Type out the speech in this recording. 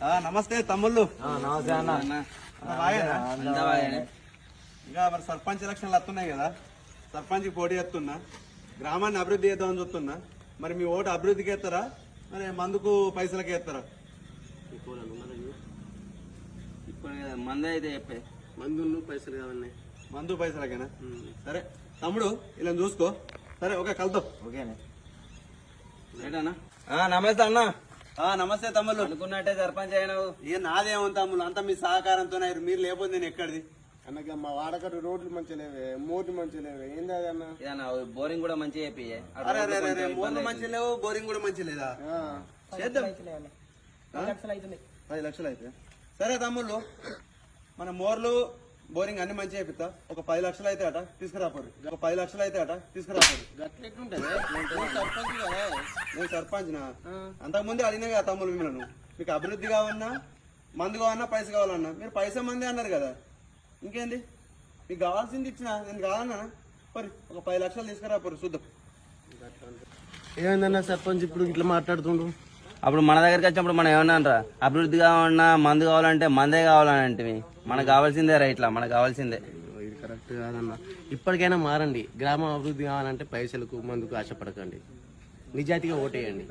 నమస్తే తమ్ముళ్ళు. నమస్తే అన్న. ఇంకా మరి సర్పంచ్ ఎలక్షన్లు వస్తున్నాయి కదా, సర్పంచ్ పోటీ చేస్తున్నా, గ్రామాన్ని అభివృద్ధి చేద్దామని చూస్తున్నా. మరి మీ ఓటు అభివృద్ధికి వేస్తారా, మరి మందుకు పైసలకి వేస్తారా? ఇప్పుడు మందు అయితే చెప్పే మందు పైసలు కావన్నాయి. మందు పైసలకేనా? సరే తమ్ముడు, ఇలా చూసుకో. సరే ఓకే, కలుద్దాం. ఓకేనా? నమస్తే అన్న. నమస్తే తమ్ముళ్ళు. అనుకున్నట్టే సర్పంచ్ అయినావు. ఇక నాదేమో తమ్ముళ్ళు, అంతా మీ సహకారంతో. మీరు లేకపోతే నేను ఎక్కడిది అన్నకి మా వాడకట్టు రోడ్లు మంచిగా లేవే, మోర్లు మంచిగా లేవే. ఏంది అది అన్న? బోరింగ్ కూడా మంచిగా చెప్పి. మోర్లు మంచి లేవు, బోరింగ్ కూడా మంచి లేదా? చేద్దాం. 10 లక్షలు అయితే సరే తమ్ముళ్ళు, మన మోర్లు బోరింగ్ అన్ని మంచిగా అయిపోతా. ఒక 10 లక్షలు అయితే అట తీసుకురాపోరు. నేను సర్పంచ్నా? అంతకుముందే అడిగినా కదా తమ్ముళ్ళు మిమ్మల్ని, మీకు అభివృద్ధి కావన్నా, మందు కావన్నా, పైసలు కావాలన్నా. మీరు పైసా మంది అన్నారు కదా, ఇంకేంది? మీకు కావాల్సింది ఇచ్చిన, నేను కావాలన్నా మరి ఒక 10 లక్షలు తీసుకురాపోరు, చూద్దాం. ఏమైందన్న సర్పంచ్ ఇప్పుడు ఇట్లా మాట్లాడుతుండ్రు? అప్పుడు మన దగ్గరికి వచ్చినప్పుడు మనం ఏమన్నా అభివృద్ధి కావాలన్నా, మందు కావాలంటే మందే కావాలంటే మనకు కావాల్సిందే రైట్లా, మనకు కావాల్సిందే. ఇది కరెక్ట్ కాదన్న. ఇప్పటికైనా మారండి. గ్రామం అభివృద్ధి కావాలంటే పైసలకు మందుకు ఆశపడకండి. నిజాయితీగా ఓటేయండి.